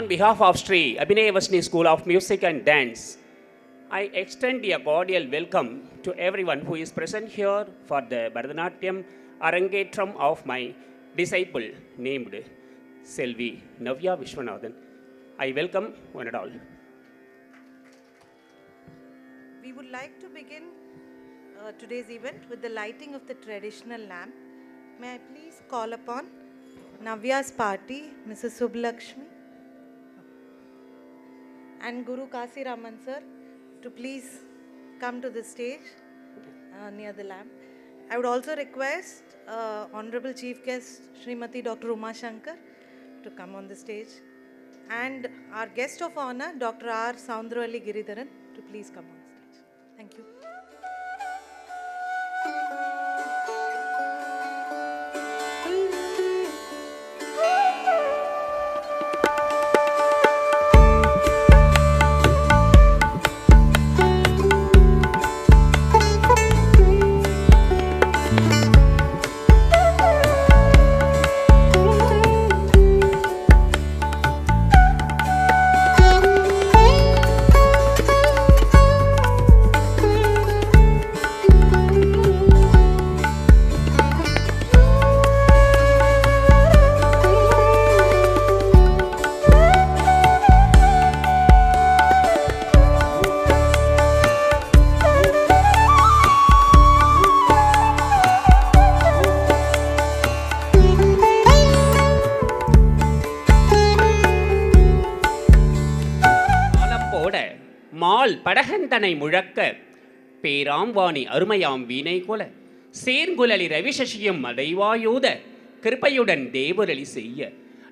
On behalf of Sri Abhinayavashni School of Music and Dance, I extend a cordial welcome to everyone who is present here for the Bharatanatyam Arangetram of my disciple named Selvi Navya Vishwanathan. I welcome one and all. We would like to begin today's event with the lighting of the traditional lamp. May I please call upon Navya's party, Mrs. Sublakshmi and Guru Kasi Raman sir to please come to the stage near the lamp. I would also request Honorable Chief Guest Srimati Dr. Uma Shankar to come on the stage and our guest of honor Dr. R. Soundravalli Giridharan to please come on stage. Thank you. படகந்தனை முழக்க பேராம்வாணி அருமையாம் வீணை கொல சேர்குலலி ரவிசசியும் அடைவாயோத கிருப்பையுடன் தேவரலி செய்ய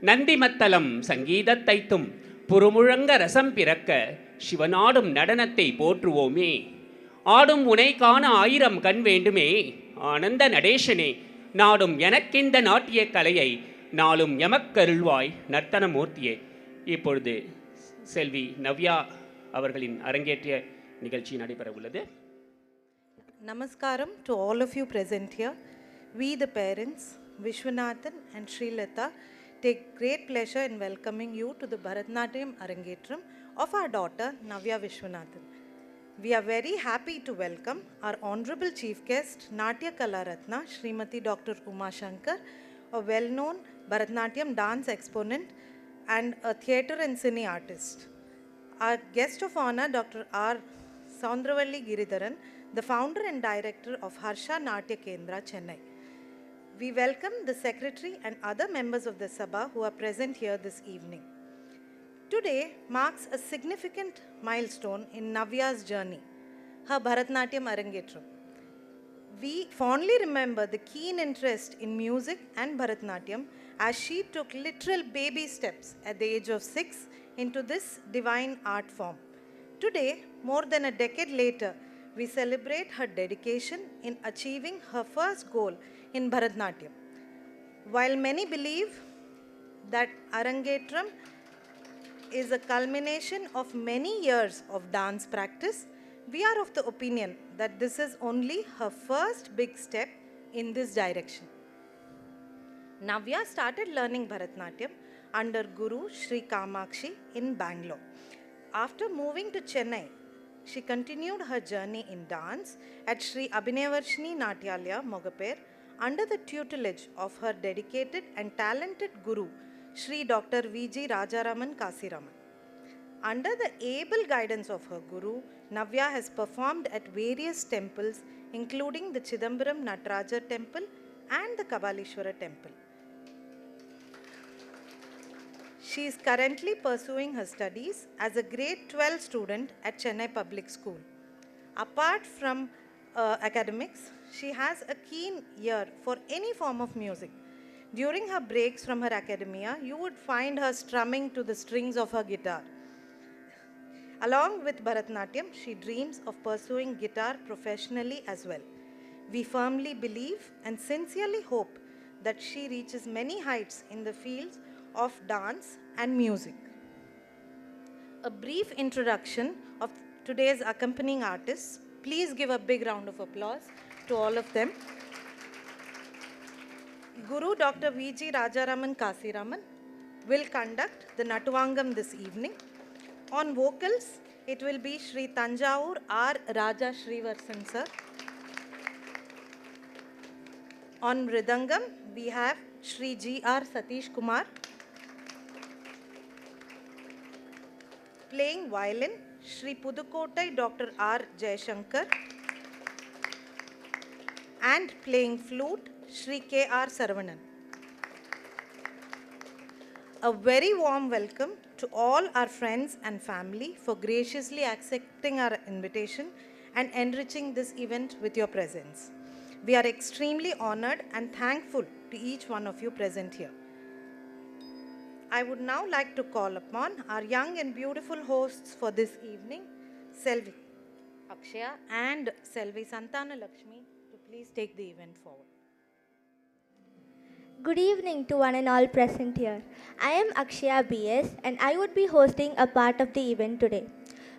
நந்திமத்தலம் சங்கீதத்தைத்தும் புறமுழங்க ரசம் பிறக்க சிவனாடும் நடனத்தை போற்றுவோமே. ஆடும் உனை காண ஆயிரம் கண் வேண்டுமே ஆனந்த நடேசனே நாடும் எனக்கிந்த நாட்டிய கலையை நாளும் எமக்கருள்வாய் நர்த்தனமூர்த்தியே. இப்பொழுது செல்வி நவ்யா அவர்களின் அரங்கேற்றிய நிகழ்ச்சி நடைபெற உள்ளது. Namaskaram to all of you present here. We the parents Vishwanathan and Srilata take great pleasure in welcoming you to the Bharatanatyam Arangetram of our daughter Navya Vishwanathan. We are very happy to welcome our honorable chief guest Natya Kala Ratna Srimati Dr. Uma Shankar, a well-known Bharatanatyam dance exponent and a theatre and cine artist. Our guest of honor, Dr. R. Soundravalli Giridharan, the founder and director of Harsha Natya Kendra, Chennai. We welcome the secretary and other members of the Sabha who are present here this evening. Today marks a significant milestone in Navya's journey, her Bharatanatyam Arangetram. We fondly remember the keen interest in music and Bharatanatyam as she took literal baby steps at the age of 6 into this divine art form. Today, more than a decade later, we celebrate her dedication in achieving her first goal in Bharatanatyam. While many believe that Arangetram is a culmination of many years of dance practice, we are of the opinion that this is only her first big step in this direction. Navya started learning Bharatanatyam under Guru Sri Kamakshi in Bangalore. After moving to Chennai, she continued her journey in dance at Sri Abhinayavashni Natyalaya, Mogapere, under the tutelage of her dedicated and talented Guru, Sri Dr. V.G. Rajaraman Kasiraman. Under the able guidance of her Guru, Navya has performed at various temples, including the Chidambaram Nataraja Temple and the Kabalishwara Temple. She is currently pursuing her studies as a grade 12 student at Chennai Public School. Apart from academics, she has a keen ear for any form of music. During her breaks from her academia, you would find her strumming to the strings of her guitar. Along with Bharatanatyam, she dreams of pursuing guitar professionally as well. We firmly believe and sincerely hope that she reaches many heights in the fields of dance and music. A brief introduction of today's accompanying artists. Please give a big round of applause to all of them. Guru Dr. V.G. Rajaraman Kasiraman, will conduct the Natuvangam this evening. On vocals, it will be Shri Tanjavur R. Raja Srivarsan sir. On Mridangam, we have Shri G.R. Satish Kumar. Playing violin, Shri Pudukottai Dr. R. Jayashankar. And playing flute, Shri K.R. Saravanan. A very warm welcome to all our friends and family for graciously accepting our invitation and enriching this event with your presence. We are extremely honored and thankful to each one of you present here. I would now like to call upon our young and beautiful hosts for this evening, Selvi Akshaya and Selvi Santana Lakshmi, to please take the event forward. Good evening to one and all present here. I am Akshaya BS and I would be hosting a part of the event today.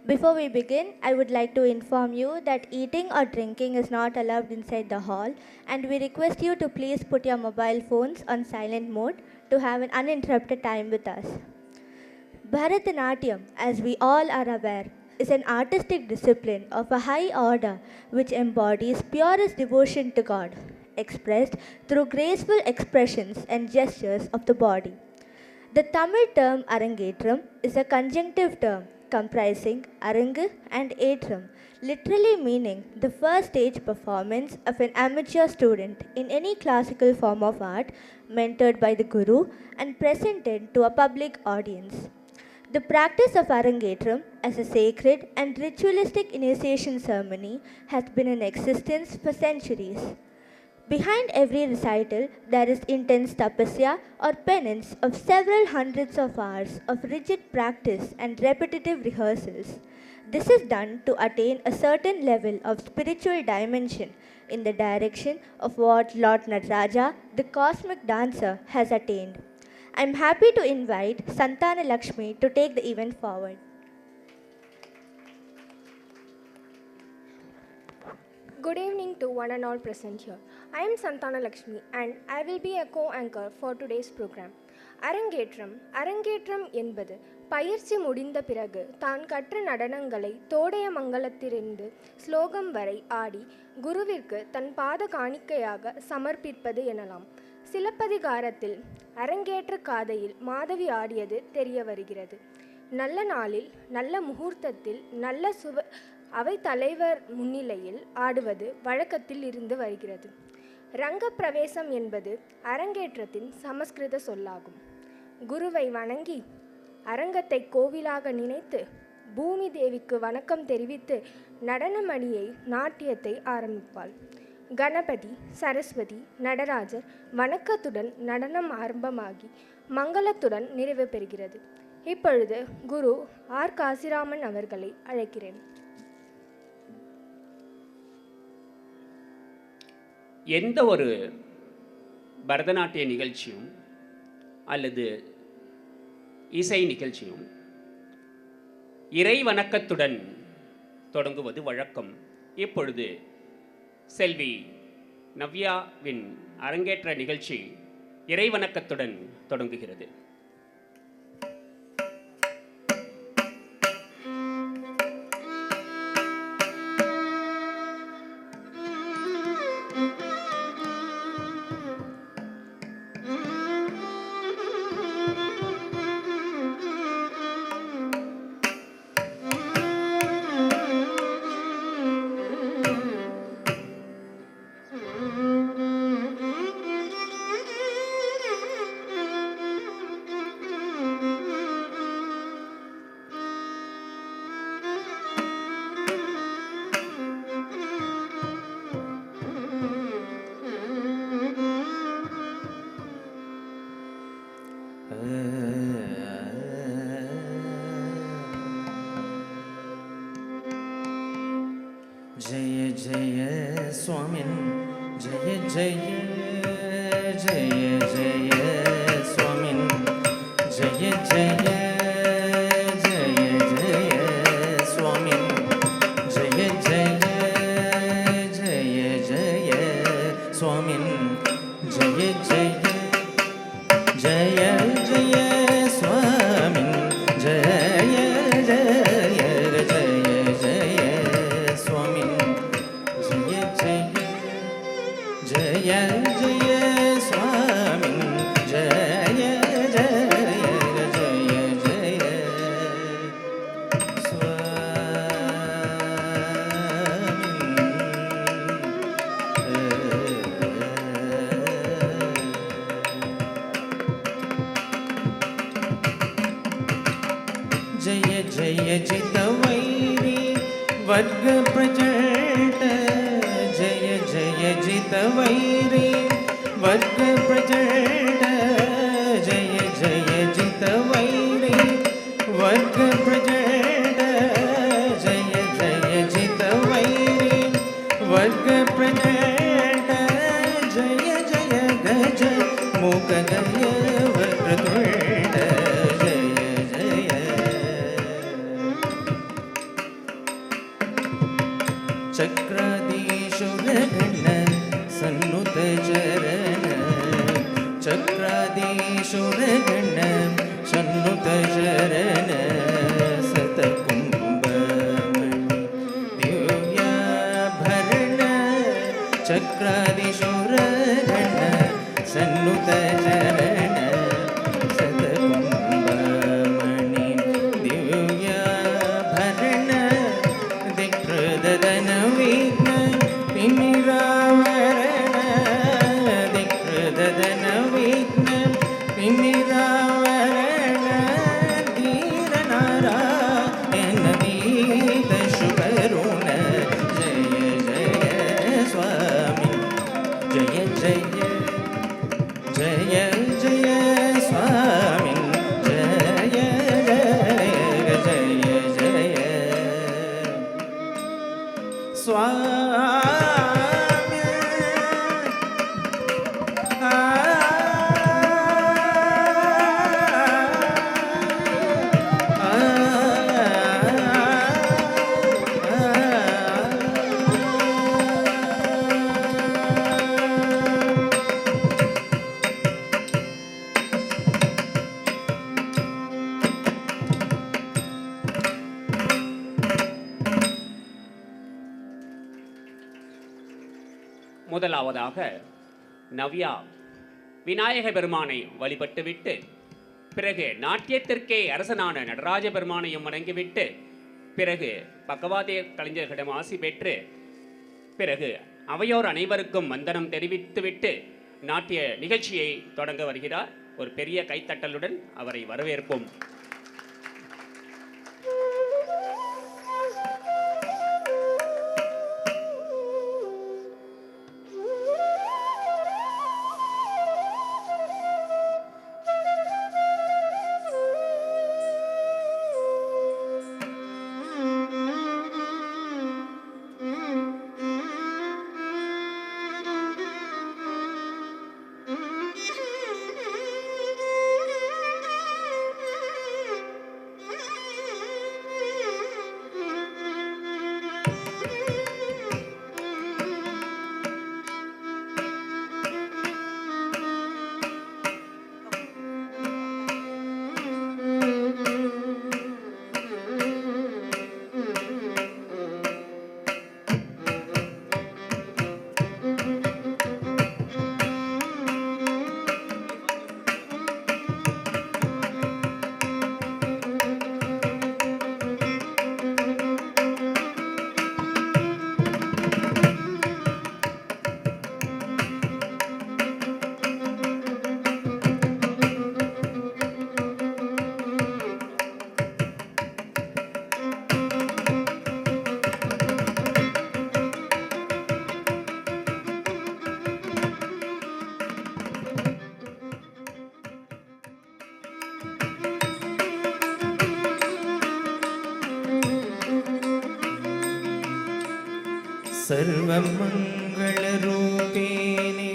Before we begin, I would like to inform you that eating or drinking is not allowed inside the hall, and we request you to please put your mobile phones on silent mode to have an uninterrupted time with us. Bharatanatyam, as we all are aware, is an artistic discipline of a high order which embodies purest devotion to God, expressed through graceful expressions and gestures of the body. The Tamil term Arangetram is a conjunctive term comprising Arangu and Etram, literally meaning the first stage performance of an amateur student in any classical form of art, mentored by the Guru and presented to a public audience. The practice of Arangetram as a sacred and ritualistic initiation ceremony has been in existence for centuries. Behind every recital, there is intense tapasya or penance of several hundreds of hours of rigid practice and repetitive rehearsals. This is done to attain a certain level of spiritual dimension in the direction of what Lord Nataraja, the cosmic dancer, has attained. I am happy to invite Santana Lakshmi to take the event forward. Good evening to one and all present here. I am Santana Lakshmi and I will be a co-anchor for today's program. அரங்கேற்றம் என்பது பயிற்சி முடிந்த பிறகு தான் கற்ற நடனங்களை தோடைய மங்கலத்திலிருந்து ஸ்லோகம் வரை ஆடி குருவிற்கு தன் பாத காணிக்கையாக சமர்ப்பிப்பது எனலாம். சிலப்பதிகாரத்தில் அரங்கேற்ற காதையில் மாதவி ஆடியது தெரிய வருகிறது. நல்ல நாளில் நல்ல முகூர்த்தத்தில் நல்ல அவை தலைவர் முன்னிலையில் ஆடுவது வழக்கத்தில் இருந்து வருகிறது. ரங்கப்பிரவேசம் என்பது அரங்கேற்றத்தின் சமஸ்கிருத சொல்லாகும். குருவை வணங்கி அரங்கத்தை கோவிலாக நினைத்து பூமி தேவிக்கு வணக்கம் தெரிவித்து நடனமணியை நாட்டியத்தை ஆரம்பிப்பாள். கணபதி, சரஸ்வதி, நடராஜர் வணக்கத்துடன் நடனம் ஆரம்பமாகி மங்களத்துடன் நிறைவு பெறுகிறது. இப்பொழுது குரு ஆர் காசிராமன் அவர்களை அழைக்கிறேன். எந்த ஒரு பரதநாட்டிய நிகழ்ச்சியும் அல்லது இசை நிகழ்ச்சியும் இறை வணக்கத்துடன் தொடங்குவது வழக்கம். இப்பொழுது செல்வி நவ்யாவின் அரங்கேற்ற நிகழ்ச்சி இறை வணக்கத்துடன் தொடங்குகிறது. जय जय स्वामिन् जय जय जय जय स्वामिन् जय जय जय जय स्वामिन् जय जय जय जय स्वामिन् जय जय जय जय जय जय जितवैरी वर्ग प्रचंड जय जय जितवैरी वर्ग प्रचंड जय जय जितवैरी वर्ग प्रचंड जय जय जितवैरी वर्ग प्रचंड जय जय गज मुख गय वक्रतुंड जय जय चक्राधीशुरगण सन्नुत चरण चक्राधीशुरगण सन्नुत चरण सतकुंभमणि दिव्याभरण चक्राधीशुरगण सन्नुत चरण सतकुंभमणि दिव्याभरण दिक्प्रदन विघ्न तिमिरावरण दिक्प्रदन विघ्न तिमिरावरण धीरनारायण दीत शुभरुण जय जय स्वामी जय जय जय जय स्वामी जय जय जय जय स्वामी முதலாவதாக நவ்யா விநாயக பெருமானை வழிபட்டுவிட்டு பிறகு நாட்டியத்திற்கே அரசனான நடராஜ பெருமானையும் வணங்கிவிட்டு பிறகு பக்கவாதிய கலைஞர்களிடம் ஆசி பெற்று பிறகு அவையோர் அனைவருக்கும் வந்தனம் தெரிவித்துவிட்டு நாட்டிய நிகழ்ச்சியை தொடங்க வருகிறார். ஒரு பெரிய கைத்தட்டலுடன் அவரை வரவேற்போம். सर्वमङ्गलरूपिणे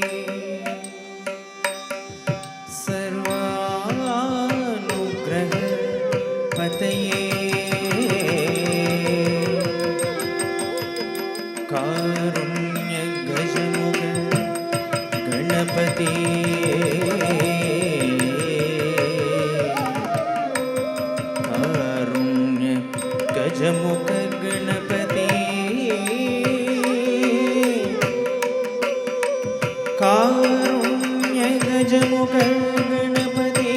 सर्वानुग्रहपतये कारुण्यगजमुख गणपति कारुण्यगजमुख गणपति कारुण्य गजमुख गणपति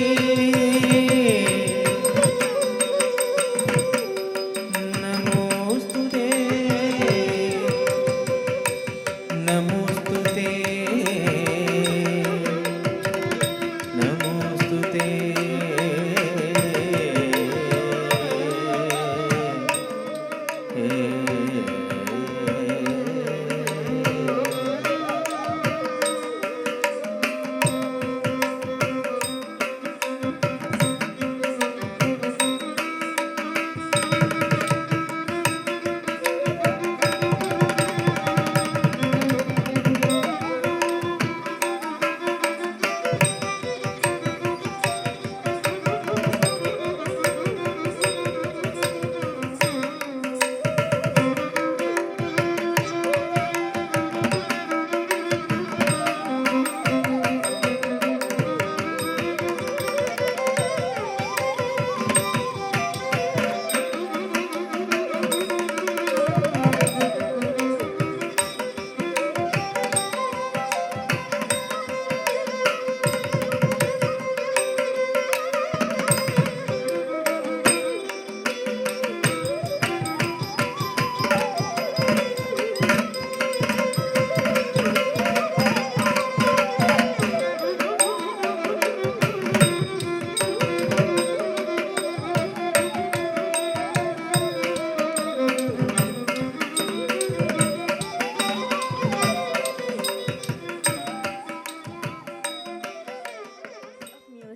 नमोस्तुते नमोस्तुते नमोस्तुते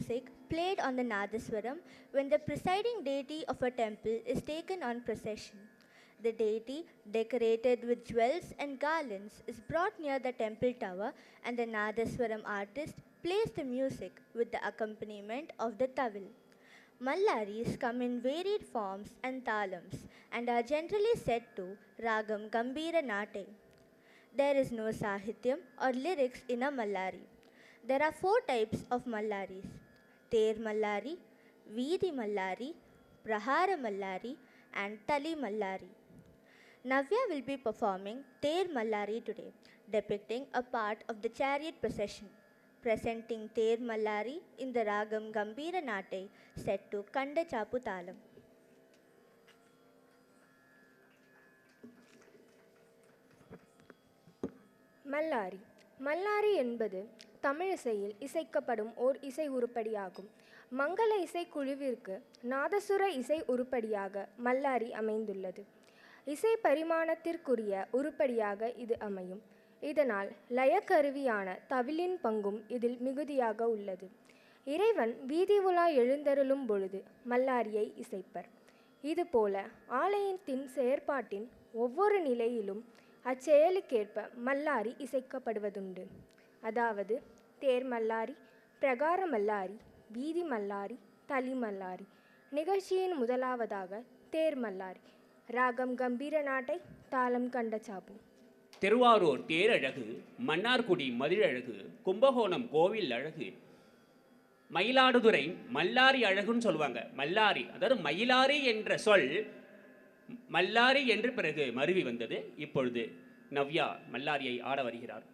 music played on the Nadaswaram when the presiding deity of a temple is taken on procession. The deity, decorated with jewels and garlands, is brought near the temple tower and the Nadaswaram artist plays the music with the accompaniment of the tawil. Mallaris come in varied forms and thalams and are generally set to Ragam Gambira Nate. There is no sahityam or lyrics in a Mallari. There are 4 types of Mallaris: Ter Mallari, Veedi Mallari, Prahara Mallari, and Tali Mallari. Navya will be performing Ter Mallari today, depicting a part of the chariot procession. Presenting Ter Mallari in the Ragam Gambira Nate set to Kanda Chapu Thalam. Mallari Mallari என்பது தமிழிசையில் இசைக்கப்படும் ஓர் இசை உருப்படியாகும். மங்கள இசை குழுவிற்கு நாதசுர இசை உருப்படியாக மல்லாரி அமைந்துள்ளது. இசை பரிமாணத்திற்குரிய உருப்படியாக இது அமையும். இதனால் லயக்கருவியான தவிலின் பங்கும் இதில் மிகுதியாக உள்ளது. இறைவன் வீதி உலா எழுந்தருளும் பொழுது மல்லாரியை இசைப்பர். இதுபோல ஆலயத்தின் செயற்பாட்டின் ஒவ்வொரு நிலையிலும் அச்செயலுக்கேற்ப மல்லாரி இசைக்கப்படுவதுண்டு. அதாவது தேர் மல்லாரி, பிரகார மல்லாரி, வீதி மல்லாரி, தளி மல்லாரி. நிகழ்ச்சியின் முதலாவதாக தேர் மல்லாரி. ராகம் கம்பீர நாட்டை, தாளம் கண்ட சாப்பு. திருவாரூர் தேரழகு, மன்னார்குடி மதிழழகு, கும்பகோணம் கோவில் அழகு, மயிலாடுதுறை மல்லாரி அழகுன்னு சொல்லுவாங்க. மல்லாரி அதாவது மயிலாரி என்ற சொல் மல்லாரி என்று பிறகு மருவி வந்தது. இப்பொழுது நவ்யா மல்லாரியை ஆட வருகிறார்.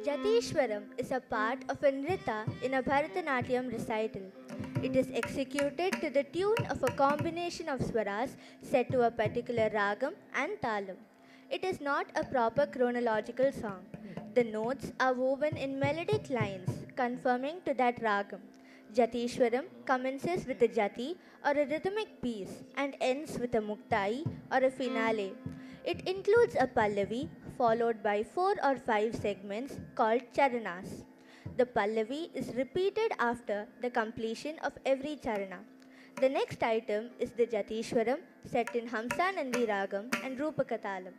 Jatishwaram is a part of a nritta in a Bharatanatyam recital. It is executed to the tune of a combination of swaras set to a particular ragam and talam. It is not a proper chronological song. The notes are woven in melodic lines conforming to that ragam. Jatishwaram commences with a jati or a rhythmic piece and ends with a muktai or a finale. It includes a pallavi followed by 4 or 5 segments called charanas. The pallavi is repeated after the completion of every charana. The next item is the Jatishwaram set in Hamsanandi Ragam and Rupakatalam.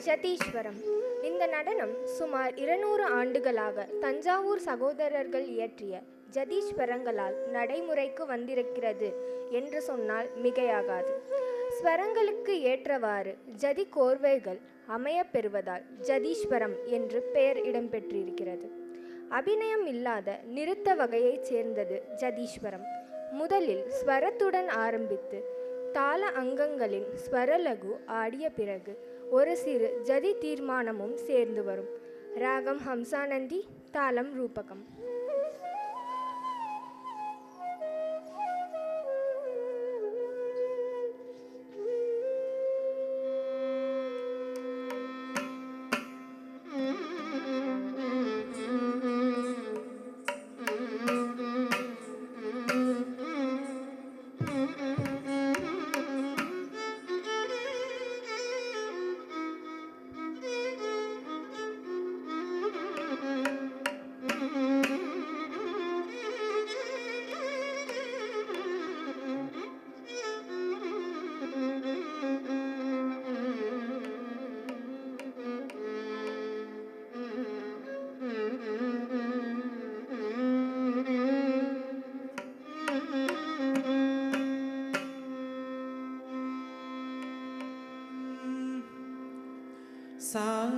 Jatiswaram. இந்த நடனம் சுமார் 200 ஆண்டுகளாக தஞ்சாவூர் சகோதரர்கள் இயற்றிய ஜதீஸ்வரங்களால் நடைமுறைக்கு வந்திருக்கிறது என்று சொன்னால் மிகையாகாது. ஸ்வரங்களுக்கு ஏற்றவாறு ஜதி கோர்வைகள் அமையப் பெறுவதால் ஜதீஸ்வரம் என்று பெயர் இடம்பெற்றிருக்கிறது. அபிநயம் இல்லாத நிறுத்த வகையைச் சேர்ந்தது ஜதீஸ்வரம். முதலில் ஸ்வரத்துடன் ஆரம்பித்து தாள அங்கங்களின் ஸ்வரலகு ஆடிய பிறகு ஒரு சிறு ஜதி தீர்மானமும் சேர்ந்து வரும். ராகம் ஹம்சானந்தி, தாளம் ரூபகம். sa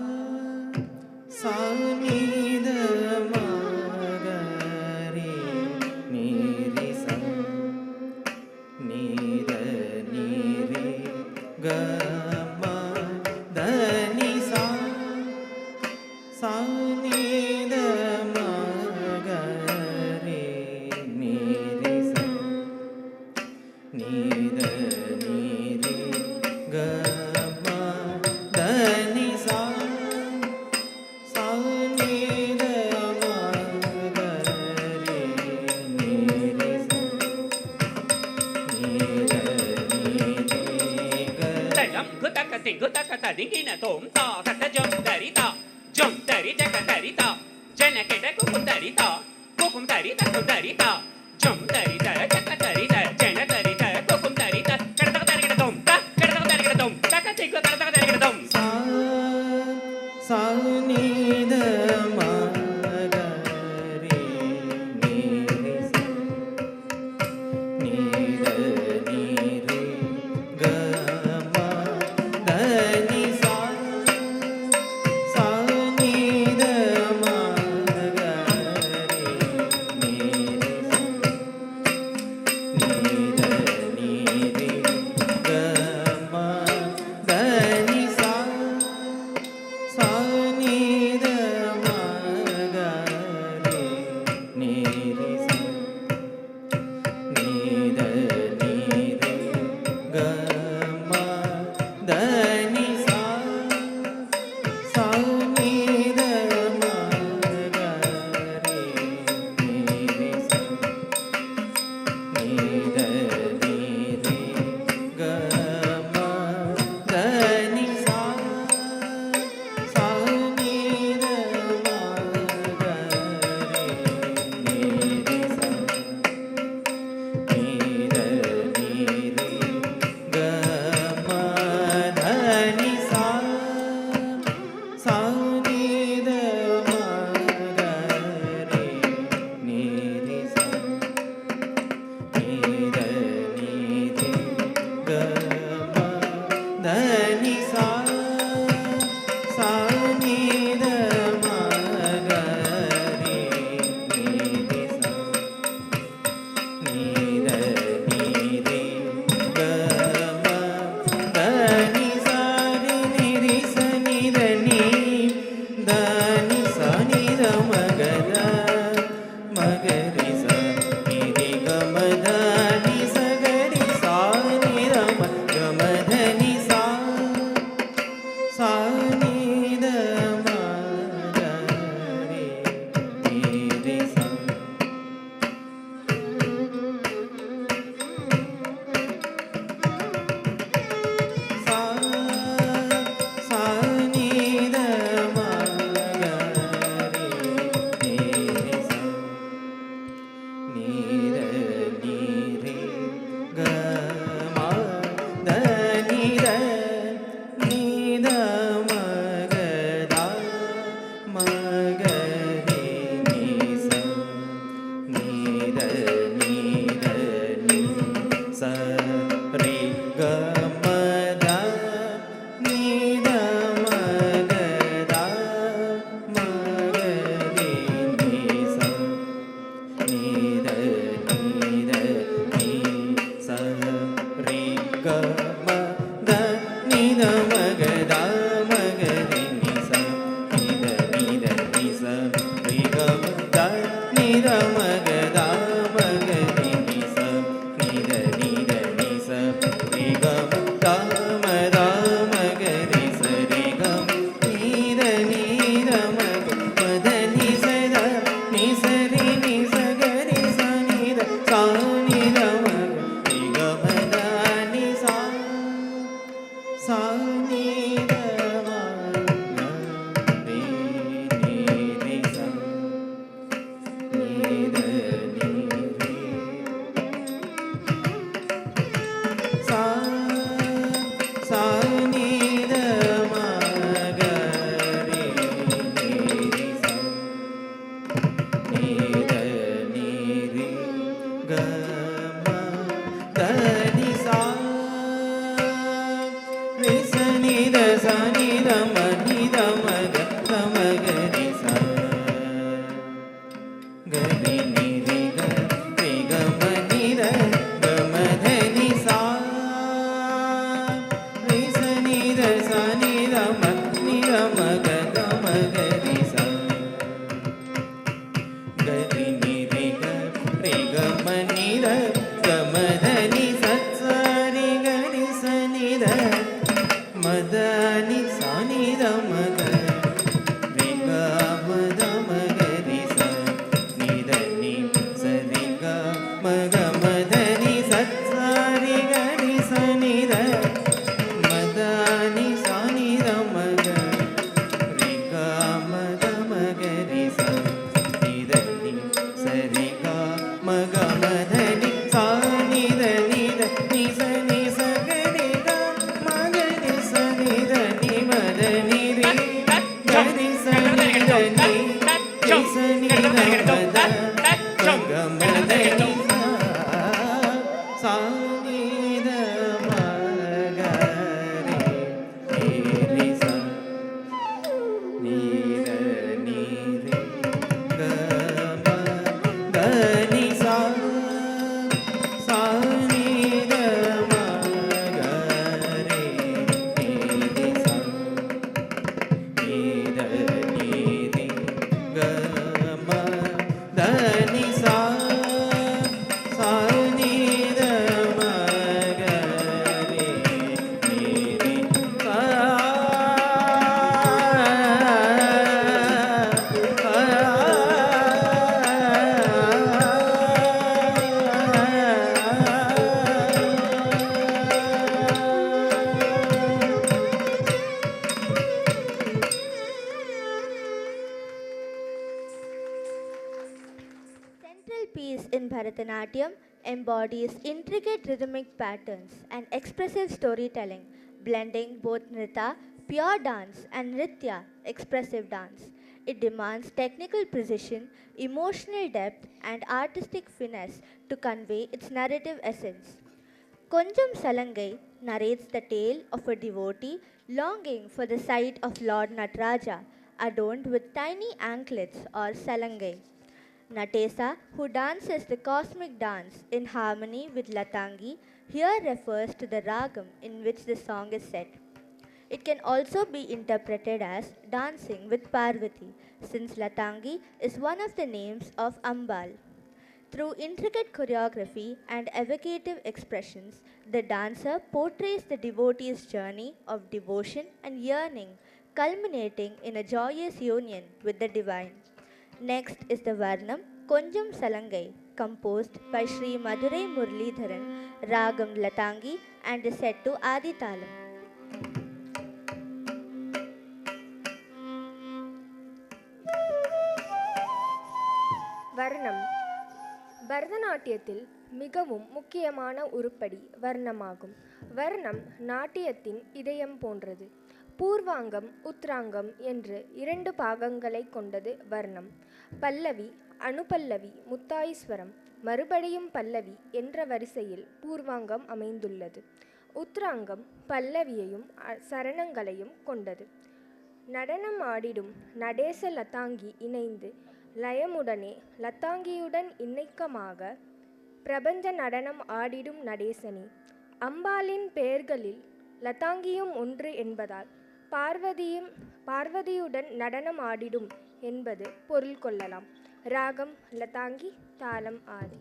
sa ni da ma ga re ni re sa ni da ni re ga ma da ni sa sa ni da ma ga re ni re sa ni da ni re ga ma da ni sa sa ni da ma ga re ni re sa ni da ni re ga Tadam kutaka tingutaka dingina tom ta kata jom darita jakatarita janakeda kukundarita kukundarita jom darita jakatarita janatarita kukundarita kadaka tom ta kadaka tom taka tingutaka tom sa sa ni da ma ga re ni re sa ni da ni re ga ma da ni sa sa ni da ma ga re ni re sa sa ni da ma ga re ni re sa ni da ni re sa sa ni da ma ga re ni re sa ni da ni re ga ma da ni sa re sa ni da ma ni da ma ga re sa ga re ni re ga ma ni da ga ma da ni sa re sa ni da ma ni da ma ga re sa ga re ni re ga ma ni da ga ma da ni sa sa re ga re sa ni da ma da ni sa ni da ma ga re ga ma da ma ga re sa ni da ni sa re ga ma da ni sa sa re ga re sa ni da ma da ni sa ni da ma ga re ga ma da ma ga re sa ni da ni sa re ga ma da ni sa ni da ni sa ga re ga ma ga re sa ni da ni ma da ni re ga re sa ni da ni re sa ni da ma da ga ma da ni sa ni da ma ga re re sa ni da ni re ga ma da ni sa sa ni da ma ga re re sa ni da ni re ga ma da ni sa sa ni da ma ga re re Central piece in Bharatanatyam embodies intricate rhythmic patterns and expressive storytelling, blending both nrita, pure dance, and nritya, expressive dance. It demands technical precision, emotional depth, and artistic finesse to convey its narrative essence. Konjam Salangai narrates the tale of a devotee longing for the sight of Lord Nataraja, adorned with tiny anklets or salangai. Natesa, who dances the cosmic dance in harmony with Latangi, here refers to the ragam in which the song is set. It can also be interpreted as dancing with Parvati, since Latangi is one of the names of Ambal. Through intricate choreography and evocative expressions, the dancer portrays the devotee's journey of devotion and yearning, culminating in a joyous union with the divine. Next is the Varnam Konjam Salangai, composed by Sri Madurai Muralidharan, Ragam Latangi, and is set to Aditalam. வர்ணம் பரதநாட்டியத்தில் மிகவும் முக்கியமான உருப்படி வர்ணமாகும். வர்ணம் நாட்டியத்தின் இதயம் போன்றது. பூர்வாங்கம் உத்ராங்கம் என்று 2 பாகங்களை கொண்டது வர்ணம். பல்லவி, அனுபல்லவி, முத்தாய்ஸ்வரம், மறுபடியும் பல்லவி என்ற வரிசையில் பூர்வாங்கம் அமைந்துள்ளது. உத்ராங்கம் பல்லவியையும் சரணங்களையும் கொண்டது. நடனம் ஆடிடும் நடேச லதாங்கி இணைந்து லயமுடனே லதாங்கியுடன் இணக்கமாக பிரபஞ்ச நடனம் ஆடிடும் நடேசனே. அம்பாளின் பெயர்களில் லதாங்கியும் ஒன்று என்பதால் பார்வதியுடன் நடனம் ஆடிடும் என்பது பொருள் கொள்ளலாம். ராகம் லதாங்கி, தாளம் ஆதி.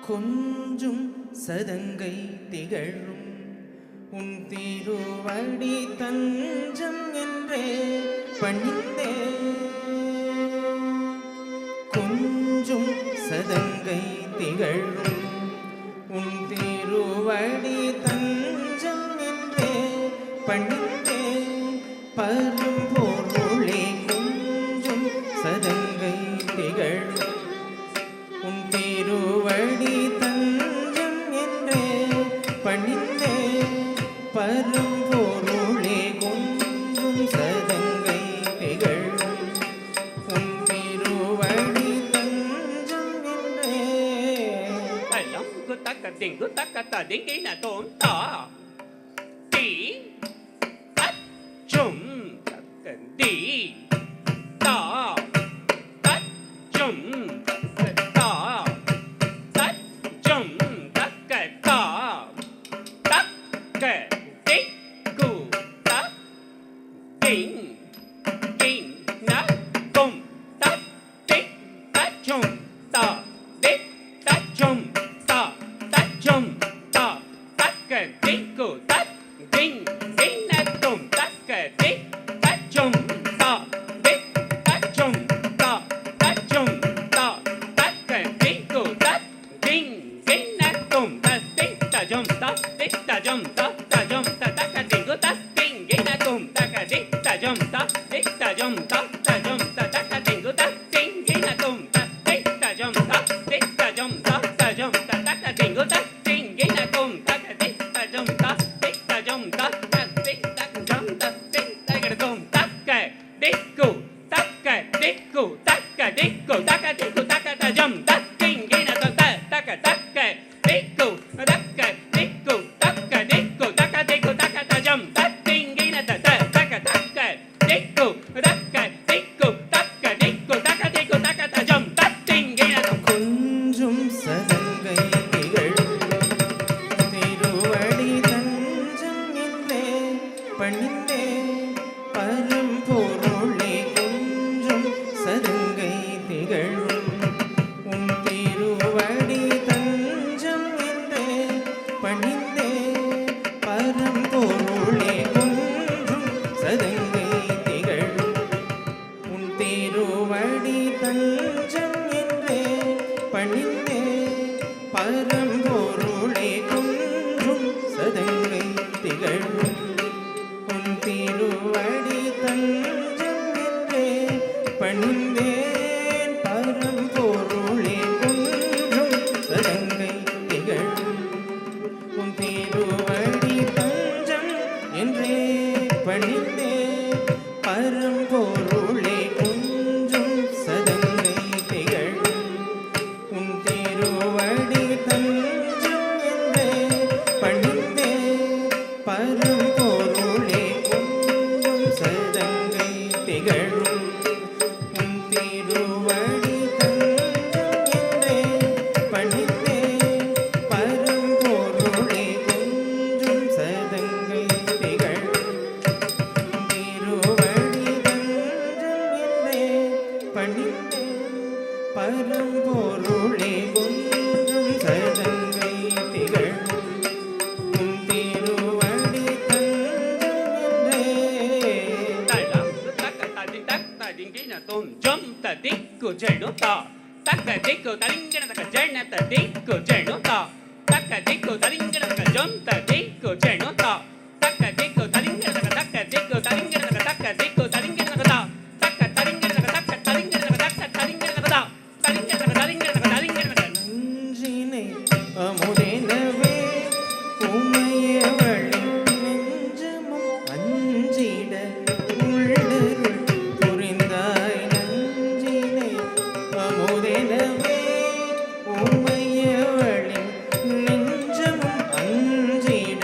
கொஞ்சும் சதங்கை திகழும் உன் திருவடி தஞ்சம் என்றே பணிந்தே கொஞ்சும் சதங்கை திகழும் உன் திருவடி தஞ்சம் என்றே பணிந்தே பரம்பொருளே கொஞ்சும் சதங்கை திகழும் உன் திருவடி தஞ்சம் என்றே பணிந்தே பரம்பொருளே கொஞ்சும் சதங்கை திகழும் உன் திருவடி தஞ்சம் என்றே Alam ko takata dingi na tom ta ti at chum takadi ta at chum ta at chum takata takka tikku tak ding ding na tom tak tik at chum ta dik tak chum ta tak chum ta takka tikku tak ding ding na tom takka tik tak chum ta dik tak chum ta tak chum ta takka tikku tak ding ding na tom tak tik ta chum ta tik ta chum ta chum ta takka tikku tak ding ding na tom takka tik ta chum ta tik ta chum ta chum ta takka tikku tak ding ding na tom ta tik ta chum ta tik ta chum ta chum ta takka tikku tak ding ding na tom takka tik ta chum ta tik ta chum ta tik ta chum ta tik ta ga tom takka tikku takka tikku takka tikku takka tikku takka ta chum ta ding ding na tom ta takka takka tikku takka tikku takka tikku takka tikku takka ta chum ta ding ding na ta takka takka tikku takka tikku takka tikku takka tikku takka ta chum ta ding ding na tom கொஞ்சும் சதங்கை திகழும் திருவடி தஞ்சம் என்றே பணிந்தே பரம்பொருளே கொஞ்சும் சதங்கை திகழும் உன் திருவடி தஞ்சம் என்றே பணிந்தே பரம்பொருளே கொஞ்சும் சதங்கை திகழும் உன் திருவடி தஞ்சம் என்றே பணிந்தே பரம்பொருளே கொஞ்சும் சதங்கை திகழும் உன் திருவடி தஞ்சம் என்றே பணிந்தேன் பரம்பொருளே கொஞ்சும் சதங்கை திகழும் உன் திருவடி தஞ்சம் என்றே பணிந்தே பரம்பொருளே கொஞ்சும் சதங்கை திகழும் உன் திருவடி தஞ்சம் என்றே பணிந்தே பரம்பொருளே கொஞ்சும் சதங்கை திகழும் உன் திருவடி தஞ்சம் என்றே பணிந்தே பரம்பொருளே கொஞ்சும் சதங்கை திகழும் திருவடி தஞ்சம் என்றே பணிந்தே பரம்பொருளே கொஞ்சும் சதங்கை திகழும் உன் திருவடி தஞ்சம் என்றே takka dingina tom jum ta dikku jenu ta takka dikku taringina taka jena ta dikku jenu ta takka dikku taringina taka jum ta dikku jenu ta takka dikku taringina taka takka dikku taringina taka takka dikku taringina taka ta takka taringina taka takka taringina taka takka taringina taka ta taringina taka taringina taka taringina taka நெஞ்சினை அமுதெனவே உமையவளின் நெஞ்சமும் அஞ்சிட உள்ளருள் புரிந்தாய் நஞ்சினை அமுதெனவே உமையவளின் நெஞ்சமும் அஞ்சிட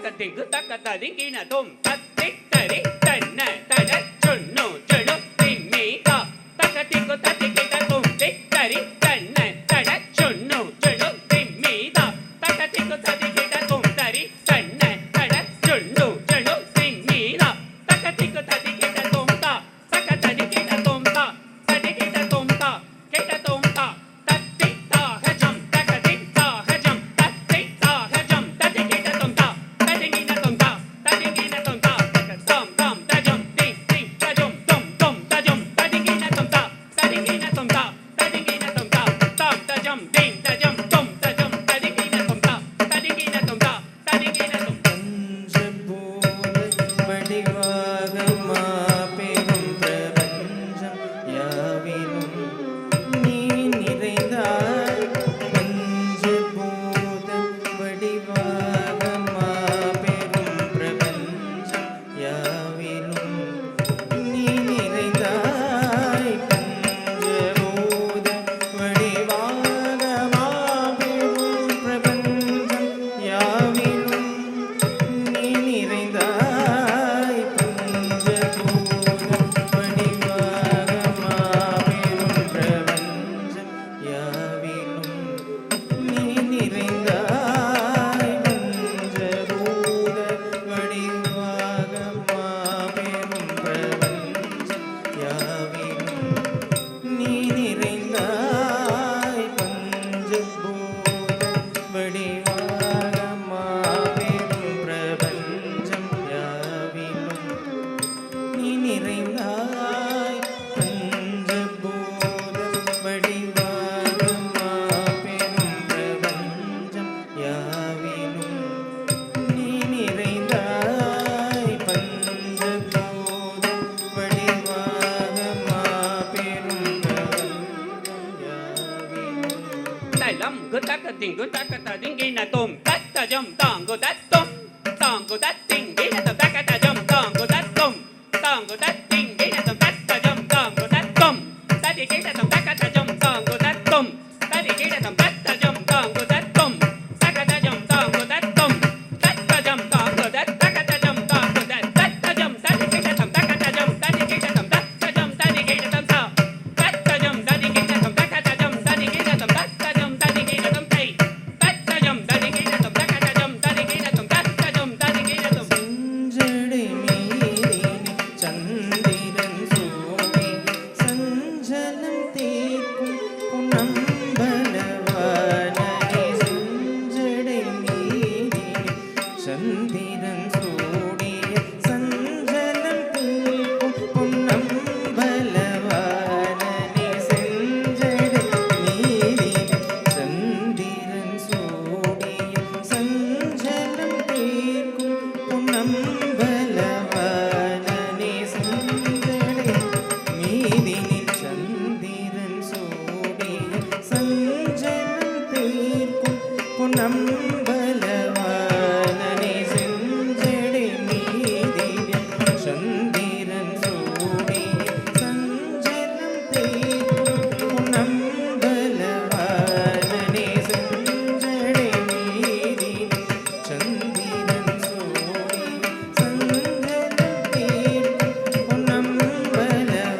தக்க திங்கு தக்க ததிங்கின தும் தத்தி தரி தன்ன தட சொன்னு சொன்னு திம்மீதா தக்க திங்கு ததிங்கின தும் தித்தரி தன்ன தட சொன்னு சொன்னு திம்மீதா தக்க திங்கு ததிங்கின தும் தரி தன்ன தட சொன்னு சொன்னு திம்மீதா தக்க திங்கு ததிங்கின தும் தா தக்க ததிங்கின தும் தா ததிங்கின தும் தா கிட்ட தும் தா தத்தி தா ஹஜம் தக்க திக் தா ஹஜம் தத்தி தா ஹஜம் ததிங்கின தும் தா ததிங்கின தும் தா ததிங்கின தும் தா தக்க தம் தம் தஜம் திங் திங் தஜம் தும் தும் தஜம் ததிங்கின தும் தா ததிங்கின தும் தா ததிங்கின தும் தா தம் தஜம் திங் தஜம் தும் தஜம் ததிங்கின தும் தா ததிங்கின தும் தா ததிங்கின தும் பஞ்சபூத வடிவாக மாபெரும் பிரபஞ்சம் யாவிலும் நீ நிறைந்தாய். பஞ்சபூத வடிவாக மாபெரும் பிரபஞ்சம் யாவிலும் நீ நிறைந்தாய். பஞ்சபூத வடிவாக மாபெரும் பிரபஞ்சம் யாவிலும் நீ நிறைந்தாய். பஞ்சபூத வடிவாக மாபெரும் பிரபஞ்சம் யாவிலும் நீ நிறைந்தாய். பஞ்சபூத வடிவாக மாபெரும் பிரபஞ்சம் யாவிலும் நீ நிறைந்தாய். பஞ்சபூத வடிவாக மாபெரும் பிரபஞ்சம் யாவிலும் நீ நிறைந்தாய். பஞ்சபூத வடிவாக மாபெரும் பிரபஞ்சம் யாவிலும் நீ நிறைந்தாய். பஞ்சபூத வடிவாக மாபெரும் பிரபஞ்சம் யாவிலும் தலம் குதக்க திங்கு தக்க ததிங்கின தும் தத்தஜம் தாங்கு தத்தும் தாங்கு தத்திங்கின தும் தக்க தஜம் தாங்கு தத்தும் தாங்கு தத்திங்கின தும் தத்தஜம் தாங்கு தத்தும் ததிகின தும் தக்க தஜம் தாங்கு தத்தும் ததிகின தும் தத்தஜம் தாங்கு தத்தும் தக்க தஜம் தாங்கு தத்தும் தத்தஜம் தாங்கு தக்க தஜம் தாங்கு தத்தஜம் ததிகின தும் தக்க தஜம் ததிகின தும் தத்தஜம் ததிகின தும் தா தத்தஜம் ததிகின தும் தக்க தஜம் ததிகின தும் தத்தஜம் ததிகின தும் தை தத்தஜம் ததிகின தும் தக்க தஜம் ததிகின தும் தத்தஜம் ததிகின தும் செஞ்சடை மீதினி சந்திரன் சூடி சஞ்சலம் தீர்க்கும் புனம்பலவானனே. செஞ்சடை மீதினி சந்திரன் சூடிய சஞ்சலம் தீர்க்கும் பொன்னம்பலவானனே. செஞ்சடை மீதினி சந்திரன் சூடிய சஞ்சலம் தீர்க்கும் பொன்னம்பலவானனே. செஞ்சடை மீதினில் சந்திரன் சூடிய சஞ்சலம் தீர்க்கும் பொன்னம்பலவானனே. செஞ்சடை மீதினில் சந்திரன் சூடிய சஞ்சலம் தீர்க்கும் பொன்னம்பலவானனே. செஞ்சடை மீதினில் சந்திரன் சூடிய சஞ்சலம் தீர்க்கும் பொன்னம்பலவானனே.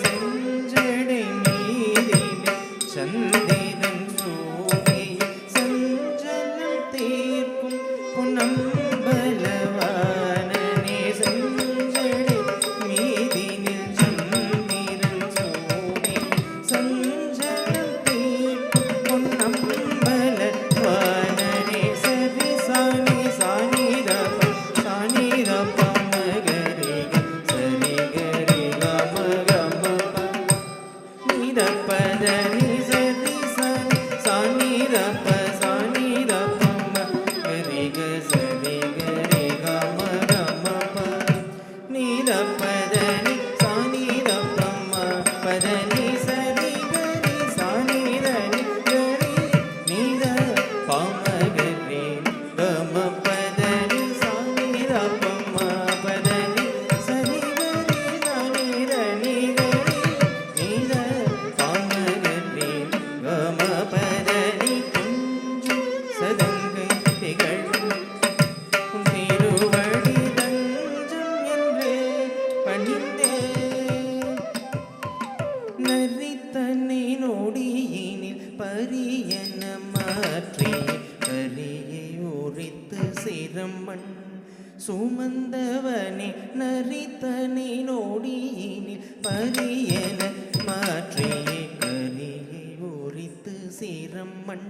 செஞ்சடை மீதினில் சந்திரன் சூடிய சஞ்சலம் தீர்க்கும் பொன்னம்பலவானனே. செஞ்சடை மீதினில் சந்திரன் சூடிய சஞ்சலம் தீர்க்கும் பொன்னம்பலவானனே. சரி சாணி சாணிதப சாணிதப மகரிக சரி கரி கம கம ப நிதப்பத நிசரி சரி பரியன மாற்றி கரியை உரித்து சிரமண் சுமந்தவனே நரித்தனை நோடியினில் பரியன மாற்றியே கரியை உரித்து சிரமண்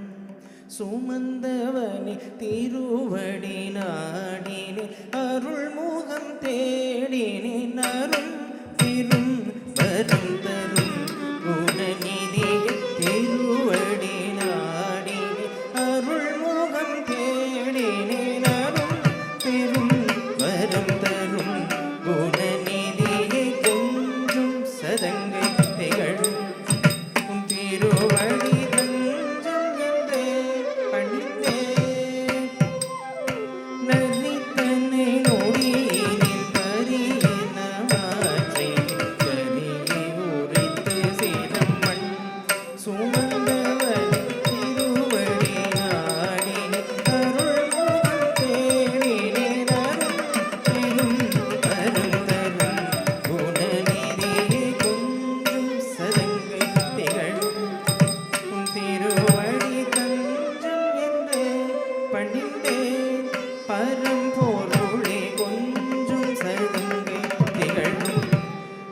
சுமந்தவனே திருவடி நாடினே அருள் முகம் தேடினேன் அருள் பெரும் வரம் தரும் குணநிதிய திருவடி நாடினே அருள் முகம் தேடினேன் அருள் பெரும் வரம் தரும் குணநிதியை கொஞ்சும் சதங்கை திகழும் திருவடி தஞ்சம் என்றே பணிந்தேன் நரித்தனை நொடியினில் பரியன மாற்றி கரியை உரித்து சிரமண் சுமந்தவன் திருவடி நாடினே அருள் முகம் தேடினேன் அருள் பெரும் வரம் தரும் குணநிதியை கொஞ்சும் சதங்கை திகழும் திருவடி தஞ்சம் என்றே பணிந்தேன் பரம்பொருளே கொஞ்சும் சதங்கை திகழும்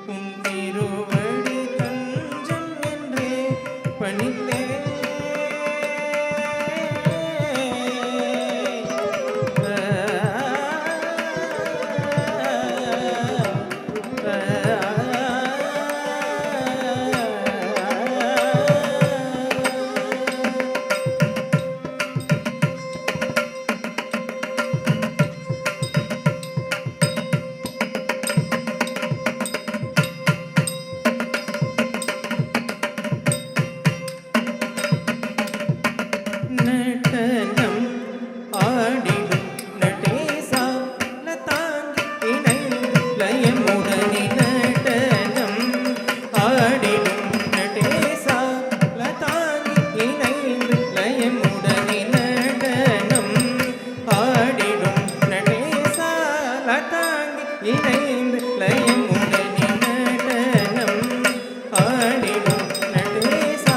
உன் திருவடி தஞ்சம் என்றே பணிந்தேன் நடனம் ஆடிடும் நடேசா லதாங்கி இணைந்து லயமுடனே நடனம் ஆடிடும் நடேசா லதாங்கி இணைந்து லயமுடனே நடனம் ஆடிடும் நடேசா லதாங்கி இணைந்து லயமுடனே நடனம் ஆடிடும் நடேசா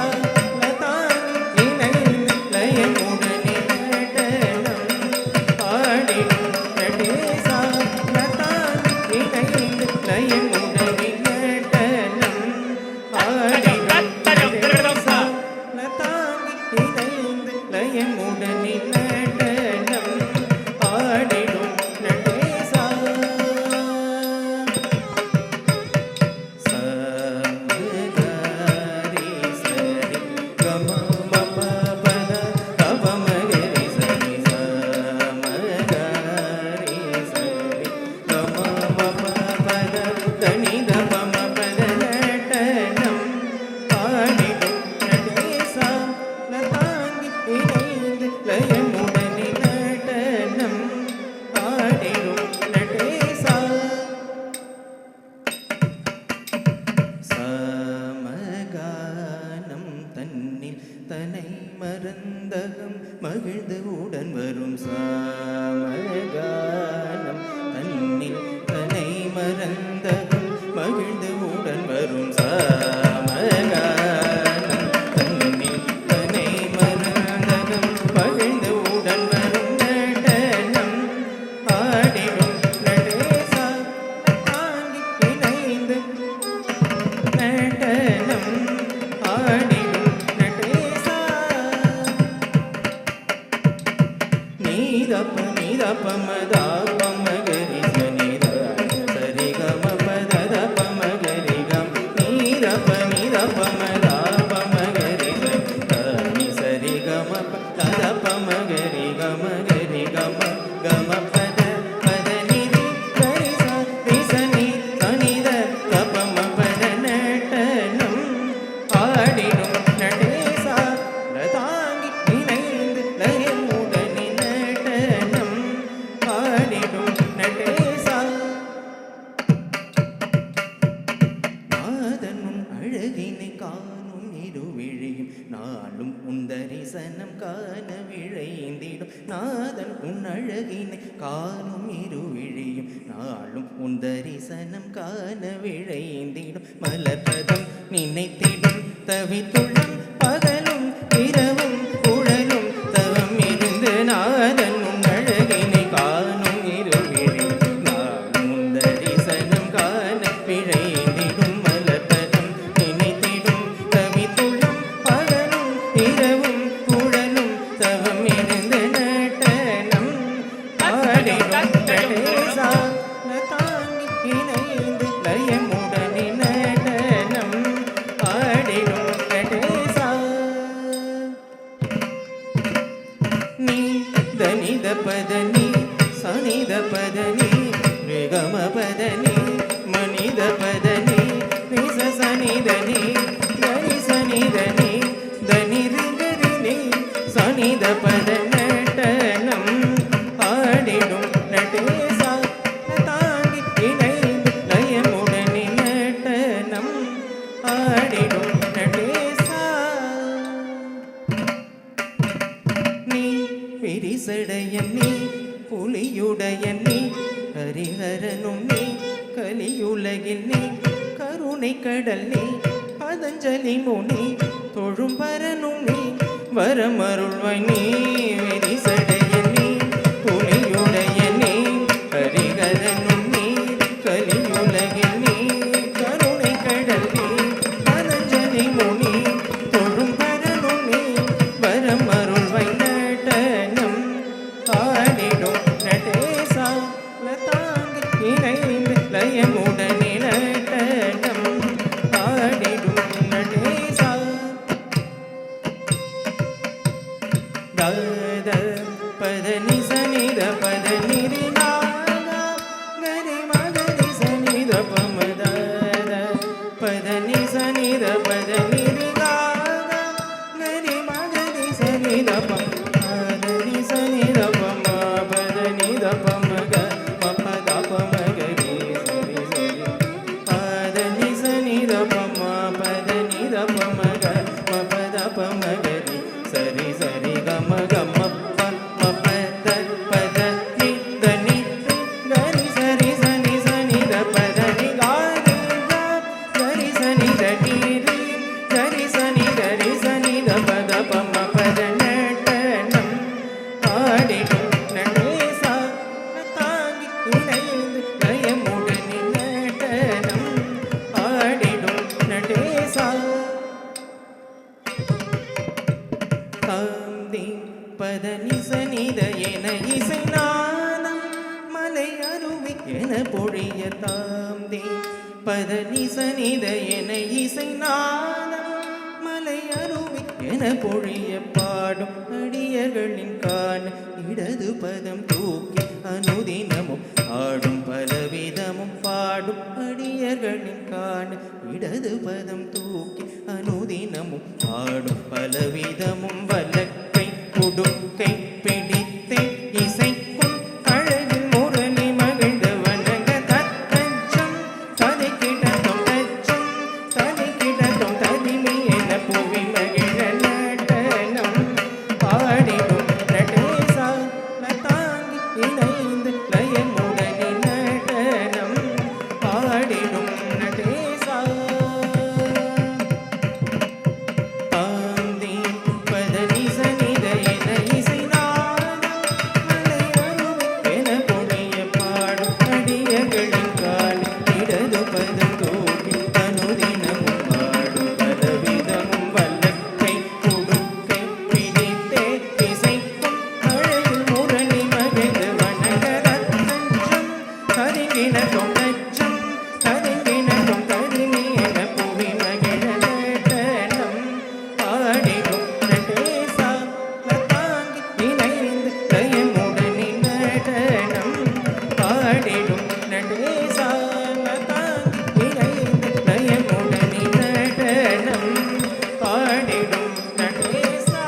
லதாங்கி இணைந்து லயமுடனே நடனம் ஆடிடும் நடேசா லதாங்கி இணைந்து லயமுடனே நடனம் ஆடிடும் நடேசா லதாங்கி இணைந்து லயமுடனே நடனம் ஆடிடும் நடேசா சமகரி சரி கம மம பத தப மகரி சரி சமகரி சரி கம மம பத தனி தப ம பத நடனம் ஆடிடும் நடேசா லதாங்கி இணைந்து லயமுடனே நடனம் ஆடிடும் நடேசா சமகானம் தன்னில் தனை மறந்தகம் மகிழ்ந்து உடன் வரும் சமகானம் தன்னில் தனை மறந்தகம் மகிழ்ந்து உடன் வரும் சமகானம் தன்னில் தனை மறந்தகம் மகிழ்ந்து உடன் வரும் நடனம் ஆடிடும் நடேசா தாங்கி இணைந்து நடனம் ஆடிடும் நடேசா நீதப்ப நீதப்ப மதா பமகரி சனித சரி கம பத பம நாதன் உன் அழகினை காணும் இருவிழியும் நாளும் உன் தரிசனம் காண விழைந்திடும் மலர்பதம் நினைத்திடும் தவித்துள்ளும் பகலும் பதனி சனித பதனி ரிகம பதனி மனித பதனி நிச சனிதனி தனி சனிதனி தனி ரிகரினி சனித பத நடனம் ஆடிடும் நடேசா தாங்கி இணைந்து லயமுடனே நடனம் ஆடிடும் நடேசா நீ விரிசடையன் நீ புலியுடையன் நீ ஹரிஹரனும் நீ கலியுலகில் நீ கருணை கடல் நீ பதஞ்சலி முனி தொழும்பரனும் நீ வரமருள்வாய் நீ விரிசடையன் நீ புலியுடையன் நீ ஹரிஹரனும் நீ கலியுலகில் நீ கருணை கடல் நீ பதஞ்சலி முனி தொழும்பரனும் நீ வரமருள்வாய் நடனம் ஆடிடும் நடேசா லதாங்கி இணைந்து லயமுடனே நடனம் ஆடிடும் நடேசா தாத பதனி சனித பதனி ரிநாதா கரி மகரி சனித பமதாத பதனி சனித பதனி ரிநாதா கரி மகரி சனித பமதாதனி சனித பம பதனி த பமக மபத பமகரி சரி சரி பதனி சனித பம பதனி த பமக மபத பமகரி சரி சரி கம கம ப மபத பத நி தனி கரி சரி சனி சனி த பத நி காரி கரி சனி த நீ ரி கரி சனி கரி சனி த பத பம பத நடனம் ஆடிடும் நடேசா தாங்கி இணைந்து லயமுடனே நடனம் ஆடிடும் நடேசா தாந்தி பதனி சனித என இசை நாதம் மலை அருவி என பொழிய தாந்தி பதனி சனித என இசை நாதம் மலை அருவி என பொழிய பாடும் அடியர்களின் காண இடது பதம் தூக்கி அனுதினமும் ஆடும் பலவிதமும் பாடும் அடியர்களின் காண இடது பதம் தூக்கி அனுதினமும் ஆடும் பலவிதமும் வலக்கை குடுக்கை பிடித்தே இசைக்கும் அழகில் முரளி மகிழ்ந்து வணங்க தத்தஞ்சம் தலை கிடத்தும் தச்சம் தலை கிடத்தும் தனிமை என புவி மகிழ நடனம் ஆடிடும் நடேசா தாங்கி இணைந்து லயமுடனே நடனம் ஆடிடும் நடேசா தாந்தி பதனி சனித என இசை நாதம் மலை அருவி என பொழிய பாடும் அடியர்களின் கால் இடது பதம் தூக்கி அனுதினமும் பாடும் பலவிதமும் வல்லக்கை குடுக்கை பிடித்தே இசைக்கும் அழகில் முரளி மகிழ்ந்து வணங்க தத்தஞ்சம் கரிங்கிணக்கும் தச்சம் கரிங்கிணக்கும் தரிணி என புவி மகிழ நடனம் ஆடிடும் நடேசா லதாங்கி இணைந்து லயமுடனே நடனம் ஆடிடும் நடேசா லதாங்கி இணைந்து லயமுடனே நடனம் ஆடிடும் நடேசா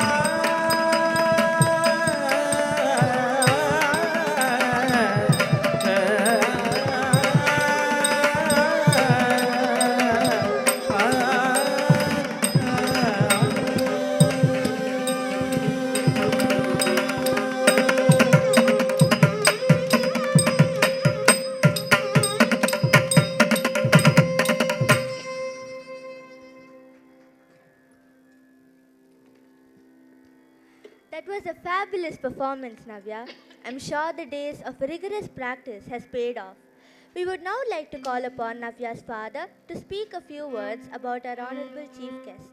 That was a fabulous performance, Navya. I'm sure the days of rigorous practice has paid off. We would now like to call upon Navya's father to speak a few words about our honorable chief guest.